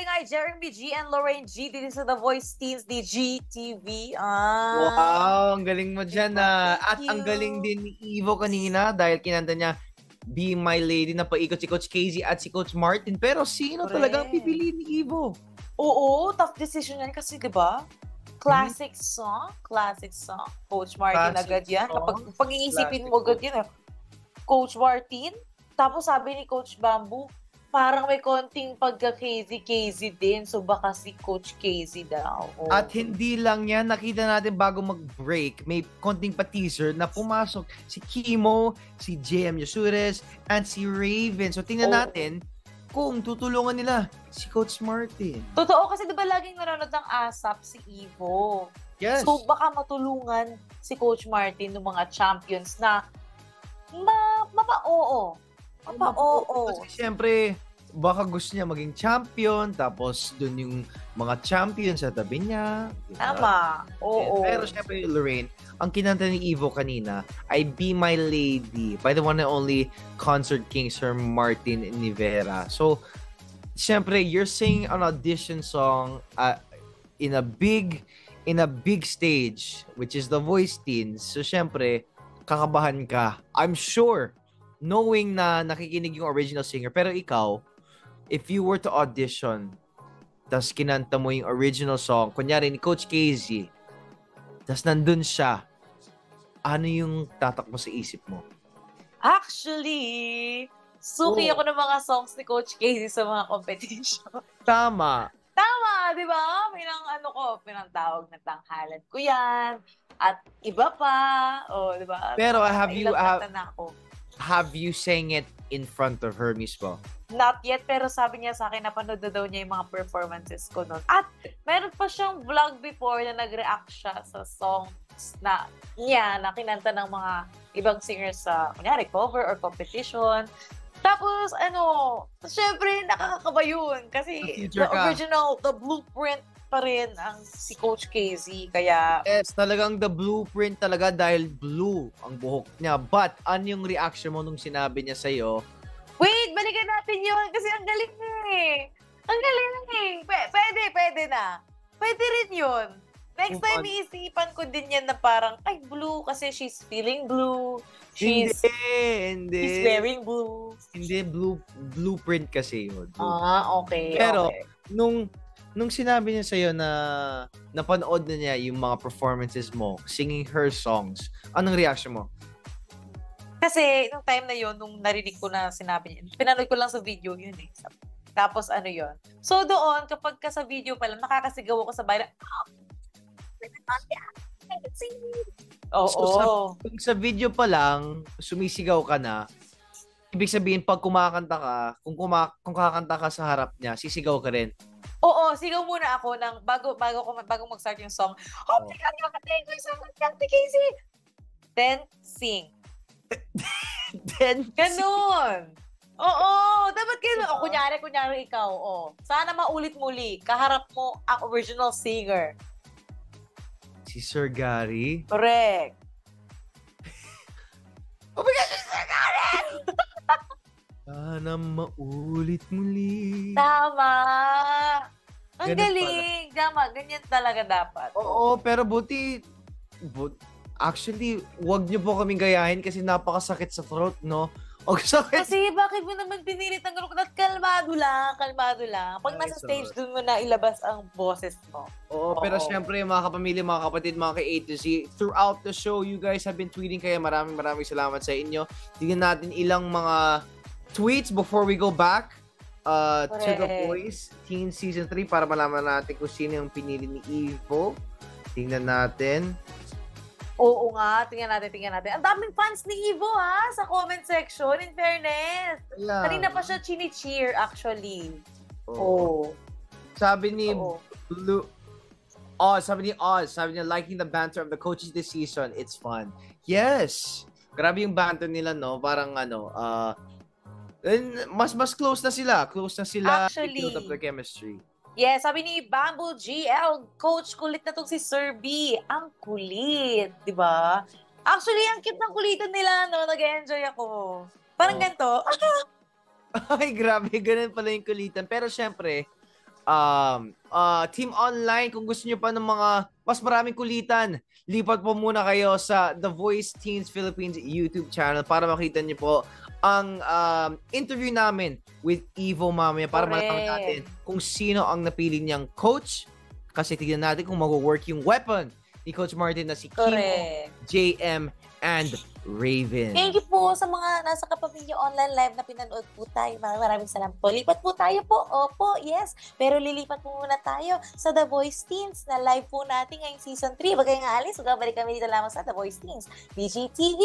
bagay nga, Jeremy G and Lorraine G dito sa The Voice Teens ni GTV. Wow, ang galing mo dyan. At you. ang galing din ni Evo kanina dahil kinanta niya Be My Lady na paikot si Coach Casey at si Coach Martin. Pero sino talagang pipiliin ni Evo? Oo, tough decision yan kasi, di ba? Classic song. Coach Martin agad yan. Kapag pag-iisipin mo agad yan, Coach Martin. Tapos sabi ni Coach Bamboo, parang may konting pagka-Casey din. So baka si Coach Casey daw. Oh. At hindi lang yan, nakita natin bago mag-break, may konting pa-teaser na pumasok si Kimo, si JM Yasures, and si Raven. So tingnan natin kung tutulungan nila si Coach Martin. Totoo kasi diba laging nanonood ng ASAP si Evo. Yes. So baka matulungan si Coach Martin ng mga champions na mapa-oo. Kasi siyempre, baka gusto niya maging champion, tapos dun yung mga champion sa tabi niya. Diba? Tama. Oo. Pero siyempre, Lorraine, ang kinanta ni Evo kanina ay Be My Lady by the one and only concert king, Sir Martin Nivera. So, siyempre, you're singing an audition song in a big stage, which is The Voice Teens. So, siyempre, kakabahan ka. I'm sure, knowing na nakikinig yung original singer. Pero ikaw, if you were to audition, tas kinanta mo yung original song, kunyari ni Coach Casey, tas nandun siya, ano yung tatakbo sa isip mo? Actually, suki ako ng mga songs ni Coach Casey sa mga competition. Tama, di ba? Pinangtawag na tanghalan ko yan. At iba pa. Di ba? Pero have you sang it in front of her mismo? Not yet, pero sabi niya sa akin, napanood daw niya yung mga performances ko noon. At meron pa siyang vlog before na nag-react siya sa songs na kinanta ng mga ibang singers sa, kunyari, cover or competition. Tapos, syempre, nakakakaba yun. Kasi the blueprint pa rin ang si Coach Casey. Kaya... Yes, talagang the blueprint talaga dahil blue ang buhok niya. But, ano yung reaction mo nung sinabi niya sa'yo? Wait, balikan natin yun kasi ang galing Ang galing Pwede na. Pwede rin yun. Next time, iisipan ko din yan na parang, ay, blue kasi she's feeling blue. She's wearing blue. Hindi, blueprint kasi yun. Okay. Pero, nung sinabi niya sa'yo na napanood na niya yung mga performances mo, singing her songs, anong reaction mo? Kasi, nung time na yun, nung narinig ko na sinabi niya, pinanood ko lang sa video yun eh. Tapos, yun. So, doon, kapag ka sa video pa lang, nakakasigaw ako sa bayan, kung sa video pa lang, sumisigaw ka na, ibig sabihin, pag kumakanta ka, kung kakanta ka sa harap niya, sisigaw ka rin. Oo, sigaw muna ako ng bago mag-start yung song. Oh my God, nakatayin ko yung song ng Kante Casey! Then, sing. Ganun! Oo, dapat ganun. Kunyari ikaw. Sana maulit muli. Kaharap mo ang original singer. Si Sir Gary? Correct. Oh my God, si Sir Gary! Sana maulit muli. Tama. Ang galing. Tama, ganyan talaga dapat. Oo, pero actually, wag niyo po kaming gayahin kasi napakasakit sa throat, no? Kasi bakit mo naman pinilit ang ganun? Kalmado lang. Pag nasa stage, dun mo na ilabas ang boses mo. Oo, pero syempre, mga kapamilya, mga kapatid, mga ka-A to Z, throughout the show, you guys have been tweeting kaya maraming salamat sa inyo. Tingnan natin ilang mga tweets before we go back to The Voice Teen Season 3 para malaman natin kung sino yung pinili ni Evo. Tingnan natin. Oo nga, tingnan natin. Ang daming fans ni Evo sa comment section, in fairness. Yeah. Kanina pa siya chini-cheer actually. Sabi ni Oz, liking the banter of the coaches this season, it's fun. Yes. Grabe yung banter nila, no? Parang mas close na sila. Actually. Build up the chemistry. Yes, sabi ni Bamboo GL, Coach, kulit na tong si Sir B. Ang kulit, di ba? Actually, ang cute ng kulitan nila, no? Nag-enjoy ako. Parang ganito. Ay, grabe. Ganun pala yung kulitan. Pero syempre, Team Online, kung gusto nyo pa ng mga mas maraming kulitan, lipat po muna kayo sa The Voice Teens Philippines YouTube channel para makita nyo po ang interview namin with Evo mamaya para malaman natin kung sino ang napili niyang coach. Kasi tignan natin kung mag-work yung weapon ni Coach Martin na si Kimo, JM, and Raven. Thank you po sa mga nasa Kapamilya Online Live na pinanood po tayo. Maraming salamat po. Lipat po tayo po. Opo, yes. Pero lilipat po muna tayo sa The Voice Teens na live po natin ngayong Season 3. Wag kayong aalis. Balik kami dito lamang sa The Voice Teens. DGTV!